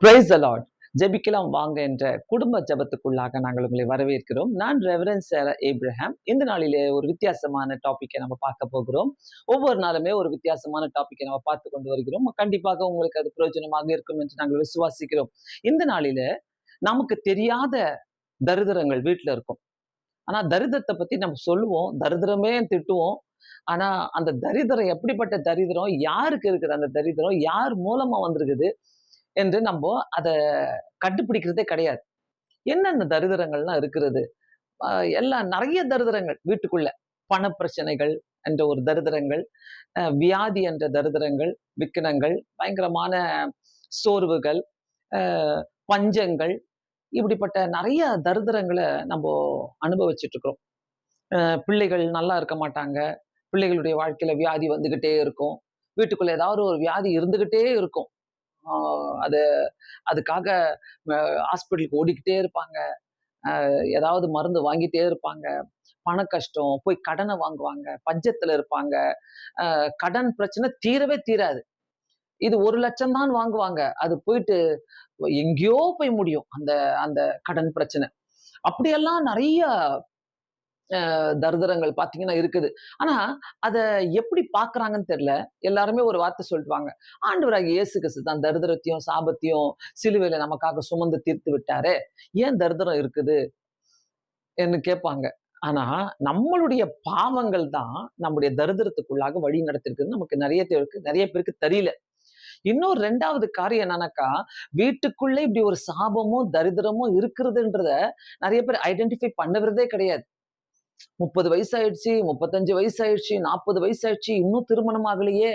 Praise the Lord. ஜெபிக்கலாம் வாங்க என்ற குடும்ப ஜெபத்துக்குள்ளாக நாங்கள் உங்களை வரவேற்கிறோம். நான் ரெவரண்ட் சேரா ஏப்ரஹாம். இந்த நாளிலே ஒரு வித்தியாசமான டாபிக்கை நம்ம பார்க்க போகிறோம். ஒவ்வொரு நாளுமே ஒரு வித்தியாசமான டாபிக்கை நம்ம பார்த்து கொண்டு வருகிறோம். கண்டிப்பாக உங்களுக்கு அது பிரயோஜனமாக இருக்கும் என்று நாங்கள் விசுவாசிக்கிறோம். இந்த நாளிலே நமக்கு தெரியாத தரித்திரங்கள் வீட்டுல இருக்கும். ஆனா தரித்திரத்தை பத்தி நம்ம சொல்லுவோம், தரித்திரமே திட்டுவோம். ஆனா அந்த தரித்திரம் எப்படிப்பட்ட தரித்திரம், யாருக்கு இருக்குது அந்த தரித்திரம், யார் மூலமா வந்திருக்குது என்று நம்ம அதை கண்டுபிடிக்கிறதே கிடையாது. என்னென்ன தரித்திரங்கள்லாம் இருக்கிறது? எல்லாம் நிறைய தரித்திரங்கள் வீட்டுக்குள்ள. பண பிரச்சனைகள் என்ற ஒரு தரித்திரங்கள், வியாதி என்ற தரித்திரங்கள், விக்கினங்கள், பயங்கரமான சோர்வுகள், பஞ்சங்கள், இப்படிப்பட்ட நிறைய தரித்திரங்களை நம்ம அனுபவிச்சுட்டு இருக்கிறோம். பிள்ளைகள் நல்லா இருக்க மாட்டாங்க. பிள்ளைகளுடைய வாழ்க்கையில வியாதி வந்துகிட்டே இருக்கும். வீட்டுக்குள்ள ஏதாவது ஒரு வியாதி இருந்துகிட்டே இருக்கும். அது அதுக்காக ஹாஸ்பிட்டலுக்கு ஓடிக்கிட்டே இருப்பாங்க. ஏதாவது மருந்து வாங்கிட்டே இருப்பாங்க. பண கஷ்டம், போய் கடனை வாங்குவாங்க, பஞ்சத்துல இருப்பாங்க. கடன் பிரச்சனை தீரவே தீராது. இது 1,00,000 தான் வாங்குவாங்க. அது போயிட்டு எங்கேயோ போய் முடியும் அந்த அந்த கடன் பிரச்சனை. அப்படியெல்லாம் நிறைய தரித்திரங்கள் பாத்தீங்கன்னா இருக்குது. ஆனா அத எப்படி பாக்குறாங்கன்னு தெரியல. எல்லாருமே ஒரு வார்த்தை சொல்லிடுவாங்க, ஆண்டவராகிய இயேசு கிறிஸ்து தான் தரித்திரத்தையும் சாபத்தையும் சிலுவையில நமக்காக சுமந்து தீர்த்து விட்டாரே, ஏன் தரித்திரம் இருக்குது என்று கேட்பாங்க. ஆனா நம்மளுடைய பாவங்கள் தான் நம்முடைய தரித்திரத்துக்குள்ளாக வழி நடத்திருக்குன்னு நமக்கு நிறைய பேருக்கு தெரியல. இன்னொரு 2வது காரியம் என்னன்னாக்கா, வீட்டுக்குள்ளே இப்படி ஒரு சாபமும் தரித்திரமும் இருக்கிறதுன்றத நிறைய பேர் ஐடென்டிஃபை பண்ணுறதே கிடையாது. 30 வயசு ஆயிடுச்சு, 35 வயசு ஆயிடுச்சு, 40 வயசு ஆயிடுச்சு, இன்னும் திருமணம் ஆகலையே,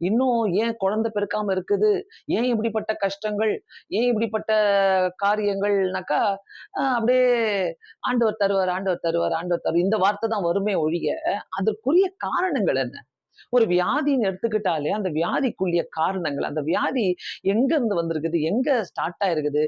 இன்னும் ஏன் குழந்தை பிறக்காம இருக்குது, ஏன் இப்படிப்பட்ட கஷ்டங்கள், ஏன் இப்படிப்பட்ட காரியங்கள்னாக்கா, அப்படியே ஆண்டவர் தருவார், ஆண்டவர் தருவார், ஆண்டவர் தருவார், இந்த வார்த்தை தான் வருமே ஒழிய அதற்குரிய காரணங்கள் என்ன? ஒரு வியாதின்னு எடுத்துக்கிட்டாலே அந்த வியாதிக்குரிய காரணங்கள், அந்த வியாதி எங்க இருந்து வந்திருக்குது, எங்க ஸ்டார்ட் ஆயிருக்குது,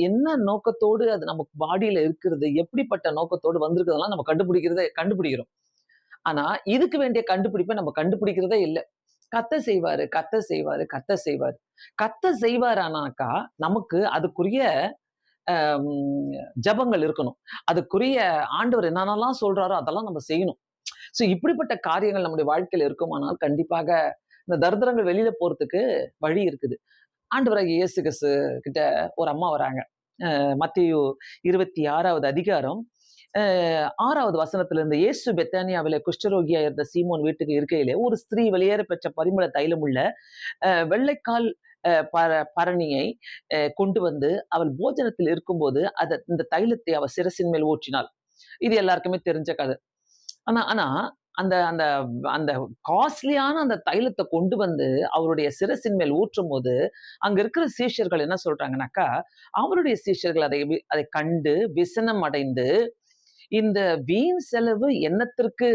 என்ன நோக்கத்தோடு அது நம்ம பாடியில இருக்கிறது, எப்படிப்பட்ட நோக்கத்தோடு வந்திருக்குதெல்லாம் நம்ம கண்டுபிடிக்கிறோம். ஆனா இதுக்கு வேண்டிய கண்டுபிடிப்பை நம்ம கண்டுபிடிக்கிறதே இல்லை. கர்த்தர் செய்வாரு, கர்த்தர் செய்வாரு, கர்த்தர் செய்வாரு. கர்த்தர் செய்வாரானாக்கா நமக்கு அதுக்குரிய ஜபங்கள் இருக்கணும். அதுக்குரிய ஆண்டவர் என்னென்னலாம் சொல்றாரோ அதெல்லாம் நம்ம செய்யணும். சோ இப்படிப்பட்ட காரியங்கள் நம்முடைய வாழ்க்கையில இருக்குமானால் கண்டிப்பாக இந்த தரித்திரங்கள் வெளியில போறதுக்கு வழி இருக்குது. ஆண்டவராகிய இயேசு கிறிஸ்து கிட்ட ஒரு அம்மா வராங்க. மத்தேயு 26வது அதிகாரம் 6வது வசனத்துல இருந்து, இயேசு பெத்தானியாவிலே குஷ்டரோகியா இருந்த சீமோன் வீட்டுக்கு இருக்கையிலே ஒரு ஸ்திரீ வெளியேற பெற்ற பரிமள தைலமுள்ள வெள்ளைக்கால் பரணியை கொண்டு வந்து அவள் போஜனத்தில் இருக்கும்போது இந்த தைலத்தை அவள் சிரசின் மேல் ஊற்றினாள். இது எல்லாருக்குமே தெரிஞ்ச கதை. ஆனா ஆனா அந்த அந்த அந்த காஸ்ட்லியான அந்த தைலத்தை கொண்டு வந்து அவருடைய சிரசின் மேல் ஊற்றும் போது அங்க இருக்கிற சீஷர்கள் என்ன சொல்றாங்கன்னாக்கா, அவருடைய சீஷர்கள் அதை கண்டு விசனம் அடைந்து, இந்த வீண் செலவு என்னத்திற்கு,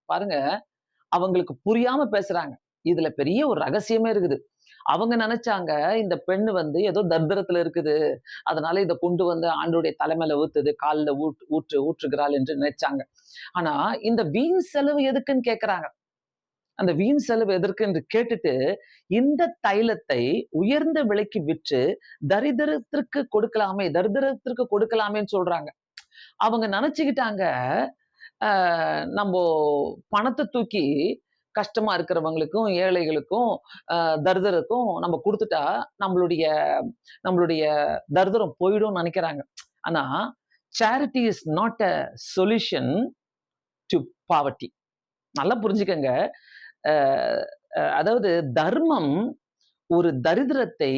பாருங்க, அவங்களுக்கு புரியாம பேசுறாங்க. இதுல பெரிய ஒரு ரகசியமே இருக்குது. அவங்க நினைச்சாங்க இந்த பெண்ணு வந்து ஏதோ தரித்திரத்துல இருக்குது, அதனால இதை கொண்டு வந்து ஆண்டவருடைய தலைமையில ஊத்துது, காலில் ஊற்றுகிறாள் என்று நினைச்சாங்க. ஆனா இந்த வீண் செலவு எதுக்குன்னு கேக்குறாங்க. அந்த வீண் செலவு எதற்கு என்று கேட்டுட்டு, இந்த தைலத்தை உயர்ந்த விலைக்கு விற்று தரித்திரத்திற்கு கொடுக்கலாமேன்னு சொல்றாங்க. அவங்க நினைச்சுக்கிட்டாங்க, நம்ம பணத்தை தூக்கி கஷ்டமா இருக்கிறவங்களுக்கும், ஏழைகளுக்கும், தரித்திரருக்கும் நம்ம கொடுத்துட்டா நம்மளுடைய நம்மளுடைய தரித்திரம் போயிடும் நினைக்கிறாங்க. ஆனா charity is not a solution to poverty. நல்லா புரிஞ்சுக்கங்க. அதாவது தர்மம் ஒரு தரித்திரத்தை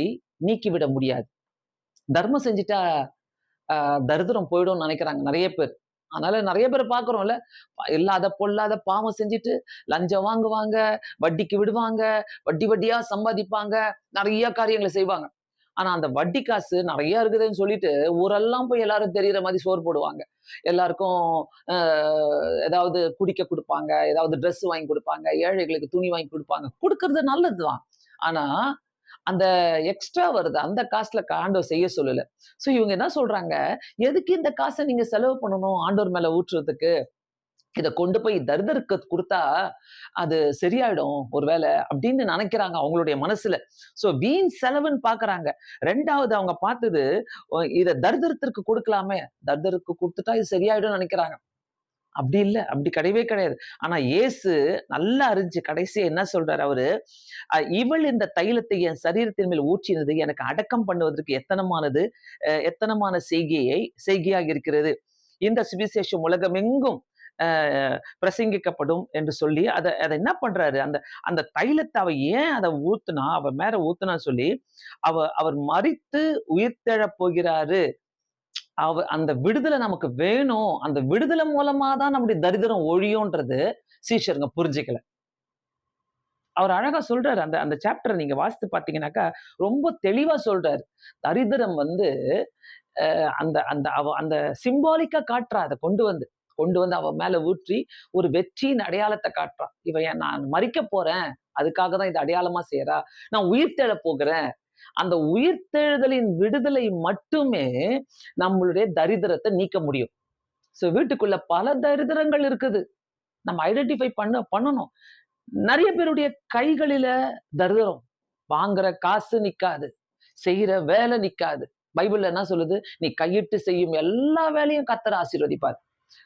நீக்கிவிட முடியாது. தர்மம் செஞ்சுட்டா தரித்திரம் போயிடும் நினைக்கிறாங்க நிறைய பேர். அதனால நிறைய பேர் பாக்குறோம்ல, இல்லாத பொல்லாத பாவம் செஞ்சுட்டு லஞ்சம் வாங்குவாங்க, வட்டிக்கு விடுவாங்க, வட்டியா சம்பாதிப்பாங்க, நிறைய காரியங்களை செய்வாங்க. ஆனா அந்த வட்டி காசு நிறைய இருக்குதுன்னு சொல்லிட்டு ஊரெல்லாம் போய் எல்லாரும் தெரியுற மாதிரி சோறு போடுவாங்க. எல்லாருக்கும் ஏதாவது குடிக்க கொடுப்பாங்க, ஏதாவது ட்ரெஸ் வாங்கி கொடுப்பாங்க, ஏழைகளுக்கு துணி வாங்கி கொடுப்பாங்க. கொடுக்கறது நல்லதுதான். ஆனா அந்த எக்ஸ்ட்ரா வருது, அந்த காசுல ஆண்டவர் செய்ய சொல்லல. சோ இவங்க என்ன சொல்றாங்க, எதுக்கு இந்த காசை நீங்க செலவு பண்ணணும் ஆண்டவர் மேல ஊற்றுறதுக்கு, இத கொண்டு போய் தரிதருக்கு குடுத்தா, அது சரியாயிடும் ஒருவேளை அப்படின்னு நெனைக்கிறாங்க அவங்களுடைய மனசுல. சோ வீண் செலவுன்னு பார்க்குறாங்க. 2வது அவங்க பார்த்தது, இத தரித்திரத்திற்கு குடுக்கலாமே, தரித்திரருக்கு குடுத்துட்டா இது சரியாயிடும்னு நெனைக்கிறாங்க. அப்படி இல்ல. அப்படி கிடையவே கிடையாது. ஆனா இயேசு நல்லா அறிஞ்சு கடைசியா என்ன சொல்றாரு அவரு, "இவள் இந்த தைலத்தை என் சரீரத்தின் மேல் ஊற்றினது எனக்கு அடக்கம் பண்ணுவதற்கு எத்தனமான செய்கையாக இருக்கிறது. இந்த சுவிசேஷம் உலகமெங்கும் அ பிரசங்கிக்கப்படும்" என்று சொல்லி அத அத என்ன பண்றாரு, அந்த அந்த தைலத்த அவ ஏன் அத ஊத்துனா, அவ மேல ஊத்துனான்னு சொல்லி, அவர் மரித்து உயிர்த்தெழப் போகிறாரு. அந்த விடுதலை நமக்கு வேணும். அந்த விடுதலை மூலமா தான் நம்முடைய தரித்திரம் ஒழியும்ன்றது சீஷருங்க புரிஞ்சுக்கல. அவர் அழகா சொல்றாரு. அந்த அந்த சாப்டர நீங்க வாசித்து பார்த்தீங்கன்னாக்கா, ரொம்ப தெளிவா சொல்றாரு. தரித்திரம் வந்து அந்த அந்த அந்த சிம்பாலிக்கா காட்டுறா அத கொண்டு வந்து அவ மேல ஊற்றி ஒரு வெற்றியின் அடையாளத்த காட்டுறா. நான் மரிக்கப் போறேன். அதுக்காக தான் இத அடையாளமா செய்றா. நான் உயிர்த்தெழப் போகிறேன். அந்த உயிர்த்தெழுதலின் விடுதலை மட்டுமே நம்மளுடைய தரித்திரத்த நீக்க முடியும். வீட்டுக்குள்ள பல தரித்திரங்கள் இருக்குது. நம்ம ஐடென்டிஃபை பண்ணணும். நெறைய பேருடைய கைகளில தரித்திரம். வாங்குற காசு நிக்காது. செய்யற வேலை நிக்காது. பைபிள்ல என்ன சொல்லுது? நீ கையிட்டு செய்யும் எல்லா வேலையும் கர்த்தர் ஆசீர்வதிப்பார்.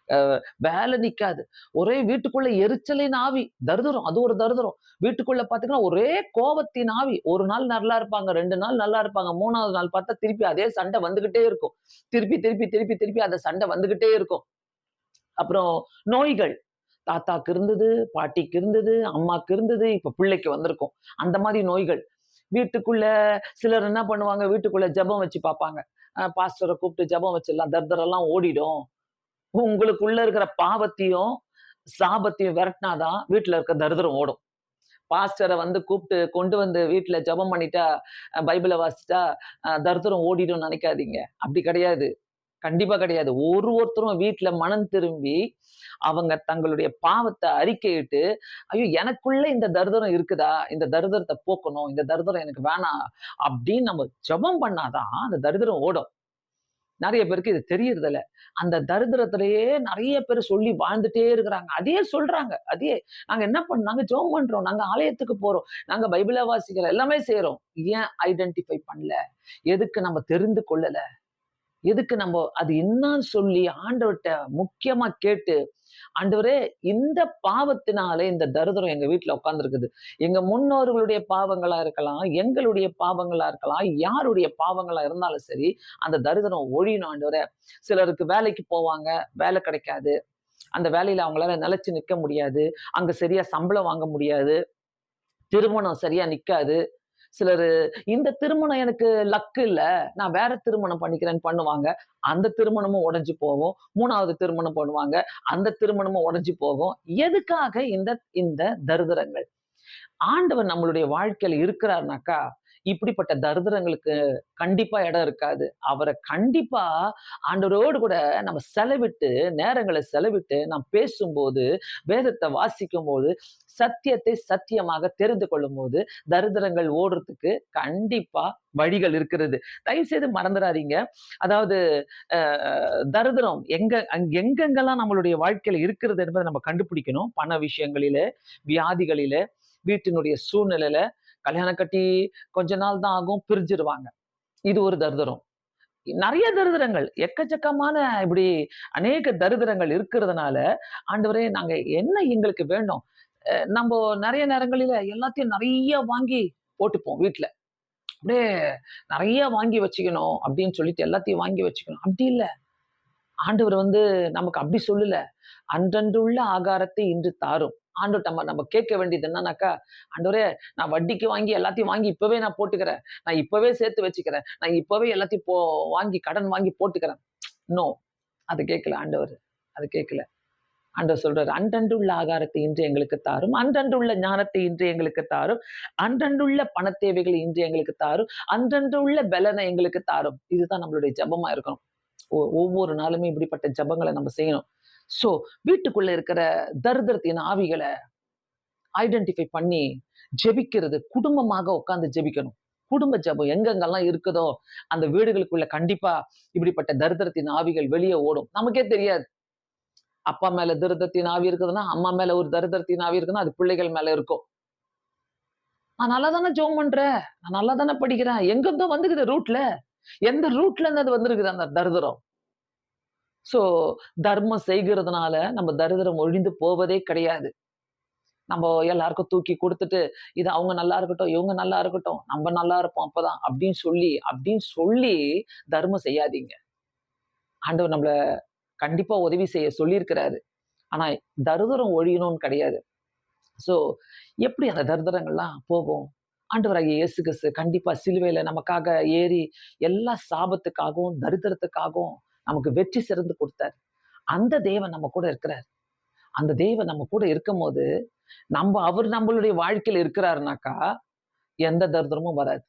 அ வேலை நிக்காது. ஒரே வீட்டுக்குள்ள எரிச்சலின் ஆவி. தரித்திரம். அது ஒரு தரித்திரம். வீட்டுக்குள்ள பார்த்தீங்கன்னா, ஒரே கோவத்தின் ஆவி. ஒரு நாள் நல்லா இருப்பாங்க. 2 நாள் நல்லா இருப்பாங்க. 3வது நாள் பார்த்தா திருப்பி அதே சண்டை வந்துகிட்டே இருக்கும். திருப்பி, திருப்பி, திருப்பி, திருப்பி அந்த சண்டை வந்துகிட்டே இருக்கும். அப்புறம் நோய்கள். தாத்தாக்கு இருந்தது, பாட்டிக்கு இருந்தது, அம்மாக்கு இருந்தது, இப்ப பிள்ளைக்கு வந்திருக்கும். அந்த மாரி நோய்கள். வீட்டுக்குள்ள சிலர் என்ன பண்ணுவாங்க, வீட்டுக்குள்ள ஜெபம் வச்சு பார்ப்பாங்க. பாஸ்டர கூப்பிட்டு ஜெபம் வச்சிடலாம். தரித்திரம்லாம் ஓடிடும். உங்களுக்குள்ள இருக்கிற பாவத்தையும், சாபத்தையும் விரட்டினா தான் வீட்ல இருக்க தரித்திரம் ஓடும். பாஸ்டர வந்து கூப்பிட்டு கொண்டு வந்து வீட்ல ஜெபம் பண்ணிட்டா, பைபிள வாசிச்சா, தரித்திரம் ஓடிடும்னு நெனைக்காதீங்க. அப்படி கிடையாது. கண்டிப்பா கிடையாது. ஒருத்தரும் வீட்ல மனம் திரும்பி, அவங்க தங்களுடைய பாவத்த அறிக்கையிட்டு, "ஐயோ! எனக்குள்ள இந்த தரித்திரம் இருக்குதா? இந்த தரித்திரத்த போக்கணும். இந்த தரித்திரம் எனக்கு வேணாம்." அப்படின்னு நம்ம ஜெபம் பண்ணா தான் அந்த தரித்திரம் ஓடும். நெறைய பேருக்கு இது தெரியறதில்ல. அந்த தரித்திரத்திலேயே நெறைய பேர் சொல்லி வாழ்ந்துட்டே இருக்கிறாங்க. அதையே சொல்றாங்க. நாங்க என்ன நாங்க ஜெபம் பண்றோம். நாங்க ஆலயத்துக்கு போறோம். நாங்க பைபிள வாசிக்கிறோம். எல்லாமே செய்றோம். ஏன் ஐடென்டிஃபை பண்ணல? எதுக்கு நம்ம தெரிந்து கொள்ளல? எதுக்கு அது என்னான்னு சொல்லி ஆண்டவர்ட்ட முக்கியமா கேட்டு, ஆண்டவரே இந்த பாவத்தினாலே இந்த தரித்திரம் எங்க வீட்ல உட்கார்ந்திருக்குது. எங்க முன்னோர்களுடைய பாவங்களா இருக்கலாம், எங்களுடைய பாவங்களா இருக்கலாம், யாருடைய பாவங்களா இருந்தாலும் சரி, அந்த தரித்திரம் ஒழியணும் ஆண்டவரே. சிலருக்கு வேலைக்கு போவாங்க, வேலை கிடைக்காது. அந்த வேலையில அவங்களால நிலைச்சு நிக்க முடியாது. அங்க சரியா சம்பளம் வாங்க முடியாது. திருமணம் சரியா நிக்காது. சிலரு இந்த திருமணம் எனக்கு லக்கு இல்ல. நான் வேற திருமணம் பண்ணிக்கிறேன்னு பண்ணுவாங்க. அந்த திருமணமும் உடைஞ்சு போகும். 3வது திருமணம் பண்ணுவாங்க. அந்த திருமணமும் உடைஞ்சு போகும். எதுக்காக இந்த இந்த தரித்திரங்கள்? ஆண்டவர் நம்மளுடைய வாழ்க்கையில இருக்கிறார்னாக்கா, இப்படிப்பட்ட தரித்திரங்களுக்கு கண்டிப்பா இடம் இருக்காது. அவர கண்டிப்பா ஆண்டவரோடு கூட நம்ம நேரங்கள செலவிட்டு நாம் பேசும்போது, வேதத்த வாசிக்கும்போது, சத்தியத்தை சத்தியமாக தெரிந்து கொள்ளும்போது, தரித்திரங்கள் ஓடுறதுக்கு கண்டிப்பா வழிகள் இருக்கிறது. தயவு செய்து மறந்துறாதீங்க. அதாவது அ தரித்திரம் எங்கெங்கெல்லாம் நம்மளுடைய வாழ்க்கையில இருக்கிறது என்பதை நம்ம கண்டுபிடிக்கணும். பண விஷயங்களிலே, வியாதிகளிலே, வீட்டினுடைய சூழ்நிலையில, கல்யாணம் கட்டி கொஞ்ச நாள் தான் ஆகும், பிரிஞ்சிருவாங்க. இது ஒரு தரித்திரம். நெறைய தரித்திரங்கள், எக்கச்சக்கமான இப்படி அநேக தரித்திரங்கள் இருக்கிறதுனால, ஆண்டவரே நாங்க என்ன எங்களுக்கு வேண்டும்? நம்போ நெறைய நேரங்களில எல்லாத்தையும் நெறைய வாங்கி போட்டுப்போம் வீட்ல. அப்படியே நெறைய வாங்கி வச்சுக்கணும் அப்படின்னு சொல்லிட்டு எல்லாத்தையும் வாங்கி வச்சுக்கணும். அப்படி இல்ல. ஆண்டவர் நமக்கு அப்படி சொல்லல. அன்றன்றுள்ள ஆகாரத்தை இன்று தாரும். ஆண்டவர்ட்ட நம்ம கேட்க வேண்டியது என்னன்னாக்கா, ஆண்டவரே நான் வட்டிக்கு வாங்கி எல்லாத்தையும் வாங்கி இப்பவே நான் போட்டுக்கிறேன். நான் இப்பவே சேர்த்து வச்சுக்கிறேன். நான் இப்பவே எல்லாத்தையும் வாங்கி கடன் வாங்கி போட்டுக்கிறேன். நோ. அது கேட்கல ஆண்டவர். அது கேட்கல. ஆண்டவர் சொல்றாரு, "அன்றன்றுள்ள ஆகாரத்தை இன்று எங்களுக்கு தாரும். அன்றன்றுள்ள ஞானத்தை இன்று எங்களுக்கு தாரும். அன்றன்றுள்ள பணத் தேவைகளை இன்று எங்களுக்கு தாரும். அன்றன்றுள்ள பெலனை எங்களுக்கு தாரும்." இதுதான் நம்மளுடைய ஜெபமா இருக்கணும். ஒவ்வொரு நாளுமே இப்படிப்பட்ட ஜெபங்கள நம்ம செய்யணும். சோ, வீட்டுக்குள்ள இருக்கிற தரித்திரத்தின் ஆவிகள ஐடென்டிஃபை பண்ணி ஜெபிக்கிறது, குடும்பமாக உட்கார்ந்து ஜெபிக்கணும். குடும்ப ஜெபம் எங்கெங்கெல்லாம் இருக்குதோ, அந்த வீடுகளுக்குள்ள கண்டிப்பா இப்படிப்பட்ட தரித்திரத்தின் ஆவிகள் வெளிய ஓடும். நமக்கே தெரியாது. அப்பா மேல தரித்திரத்தின் ஆவி இருக்குதுன்னா, அம்மா மேல ஒரு தரித்திரத்தின் ஆவி இருக்குன்னா, அது பிள்ளைகள் மேல இருக்கும். நான் நல்லா தானே ஜெபம் பண்றேன். நான் நல்லா தானே படிக்கிறேன். எங்கிருந்தோ வந்துக்குது ரூட்ல. எந்த ரூட்ல இருந்து அது வந்திருக்குது அந்த தரித்திரம். சோ, தர்மம் செய்கிறதுனால நம்ம தரித்திரம் ஒழிந்து போவதே கிடையாது. நம்ம எல்லாருக்கும் தூக்கி குடுத்துட்டு, இது அவங்க நல்லா இருக்கட்டும், இவங்க நல்லா இருக்கட்டும், நம்ம நல்லா இருப்போம் அப்பதான் அப்படின்னு சொல்லி தர்மம் செய்யாதீங்க. ஆண்டவர் நம்மள கண்டிப்பா உதவி செய்ய சொல்லியிருக்கிறாரு. ஆனா தரித்திரம் ஒழியணும்னு கிடையாது. சோ, எப்படி அந்த தரித்திரங்கள்லாம் போகும்? ஆண்டவராகிய இயேசு கிறிஸ்து கண்டிப்பா சிலுவையில நமக்காக ஏறி எல்லா சாபத்துக்காகவும், தரித்திரத்துக்காகவும் நமக்கு வெற்றி சிறந்து கொடுத்தார். அந்த தேவன் நம்ம கூட இருக்கிறார். அந்த தேவன் நம்ம கூட இருக்கும்போது, அவர் நம்மளுடைய வாழ்க்கையில இருக்கிறாருனாக்கா, எந்த தரித்திரமும் வராது.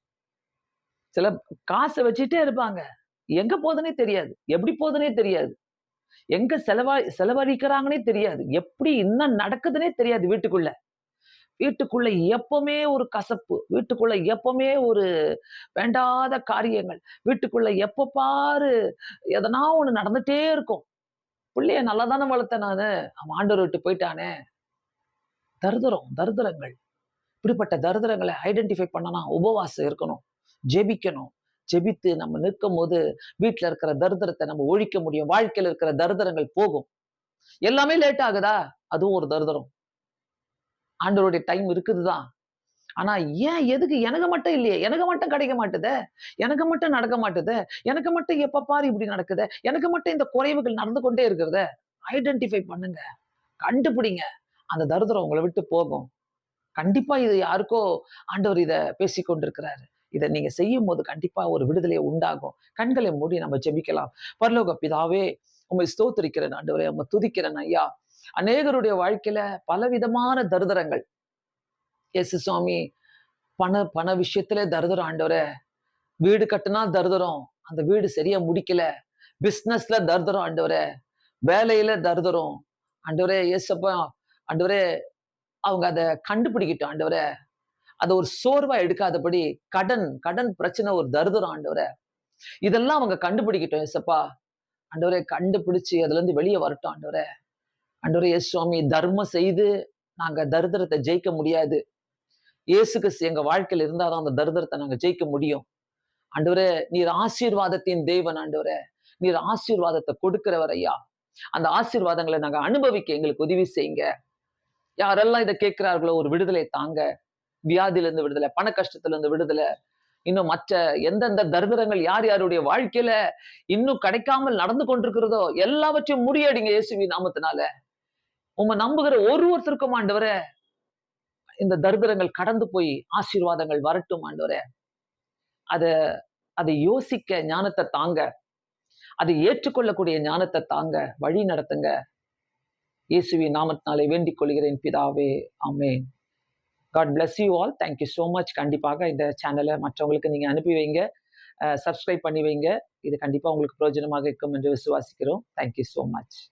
சில காச வச்சுட்டே இருப்பாங்க. எங்க போதுன்னே தெரியாது. எப்படி போதுன்னே தெரியாது. எங்க செலவழிக்கிறாங்கன்னே தெரியாது. எப்படி என்ன நடக்குதுன்னே தெரியாது வீட்டுக்குள்ள. வீட்டுக்குள்ள எப்பவுமே ஒரு கசப்பு. வீட்டுக்குள்ள எப்பவுமே ஒரு வேண்டாத காரியங்கள். வீட்டுக்குள்ள எப்ப பாரு எதனா ஒண்ணு நடந்துட்டே இருக்கும். புள்ளைய நல்லா தானே வளர்த்தேன் நானு. அவன் ஆண்டவர விட்டு போயிட்டானே. தரித்திரங்கள். இப்படிப்பட்ட தரித்திரங்களை ஐடென்டிஃபை பண்ணனா உபவாசம் இருக்கணும். ஜெபிக்கணும். ஜெபித்து நம்ம நிற்கும்போது வீட்ல இருக்கிற தரித்திரத்தை நம்ம ஒழிக்க முடியும். வாழ்க்கையில இருக்கிற தரித்திரங்கள் போகும். எல்லாமே லேட் ஆகுதா? அதுவும் ஒரு தரித்திரம். ஆண்டவருடைய டைம் இருக்குதுதான். ஆனா ஏன் எதுக்கு எனக்கு மட்டும் இல்லையே? எனக்கு மட்டும் கிடைக்க மாட்டுதே. எனக்கு மட்டும் நடக்க மாட்டுதே. எனக்கு மட்டும் எப்ப பாரு இப்படி நடக்குதே. எனக்கு மட்டும் இந்த குறைவுகள் நடந்து கொண்டே இருக்கிறதே. ஐடென்டிஃபை பண்ணுங்க. கண்டுபிடிங்க. அந்த தரித்திரம் உங்கள விட்டு போகும். கண்டிப்பா இது யாருக்கோ ஆண்டவர் இத பேசிக் கொண்டிருக்கிறாரு. இத நீங்க செய்யும்போது கண்டிப்பா ஒரு விடுதலை உண்டாகும். கண்களை மூடி நம்ம ஜெபிக்கலாம். பரலோக பிதாவே, உம்மை ஸ்தோத்திரிக்கிறேன் ஆண்டவரே. உம்மை துதிக்கிறேன் ஐயா. அநேகருடைய வாழ்க்கையில பலவிதமான தரித்திரங்கள். இயேசு சுவாமி, பண பண விஷயத்திலே தரித்திரம் ஆண்டவரே. வீடு கட்டுனா தரித்திரம். அந்த வீடு சரியா முடிக்கல. பிசினஸ்ல தரித்திரம் ஆண்டவரே. வேலையில தரித்திரம். ஆண்டவரே இயேசப்பா, ஆண்டவரே அவங்க அத கண்டுபிடிக்கட்டும் ஆண்டவரே. அத ஒரு சோர்வா எடுக்காதபடி கடன் கடன் பிரச்சனை ஒரு தரித்திரம் ஆண்டவரே. இதெல்லாம் அவங்க கண்டுபிடிக்கட்டும் ஏசப்பா. ஆண்டவரே கண்டுபிடிச்சு அதுல இருந்து வெளிய வரட்டும் ஆண்டவரே. ஆண்டவரே இயேசு சுவாமி, தர்மம் செய்து நாங்க தரித்திரத்தை ஜெயிக்க முடியாது. இயேசு கிறிஸ்து எங்க வாழ்க்கையில இருந்தா தான் அந்த தரித்திரத்தை நாங்க ஜெயிக்க முடியும். ஆண்டவரே நீர் ஆசீர்வாதத்தின் தேவன் ஆண்டவரே. நீர் ஆசீர்வாதத்தை கொடுக்கிறவர் ஐயா. அந்த ஆசீர்வாதங்களை நாங்க அனுபவிக்க எங்களுக்கு உதவி செய்யுங்க. யாரெல்லாம் இதை கேட்கிறார்களோ ஒரு விடுதலை தாங்க. வியாதியில இருந்து விடுதலை, பண கஷ்டத்துல இருந்து விடுதலை, இன்னும் மற்ற எந்தெந்த தரித்திரங்கள் யார் யாருடைய வாழ்க்கையில இன்னும் கிடைக்காமல் நடந்து கொண்டிருக்கிறதோ எல்லாவற்றையும் முறியடிங்க இயேசுவின் நாமத்தினால. உம்மை நம்புகிற ஒருத்தருக்கும் ஆண்டவரே இந்த தரித்திரங்கள் கடந்து போய் ஆசீர்வாதங்கள் வரட்டும் ஆண்டவரே. அத அதை யோசிக்க ஞானத்தை தாங்க. அதை ஏற்றுக்கொள்ளக்கூடிய ஞானத்தை தாங்க. வழி நடத்துங்க. இயேசுவின் நாமத்தினாலே வேண்டிக் கொள்கிறேன் பிதாவே. ஆமென். God bless you all. Thank you so much. கண்டிப்பாக இந்த சேனலை மற்றவங்களுக்கு நீங்க அனுப்பி வைங்க. சப்ஸ்கிரைப் பண்ணி வைங்க. இது கண்டிப்பா உங்களுக்கு பிரயோஜனமாக இருக்கும் என்று விசுவாசிக்கிறோம். Thank you so much.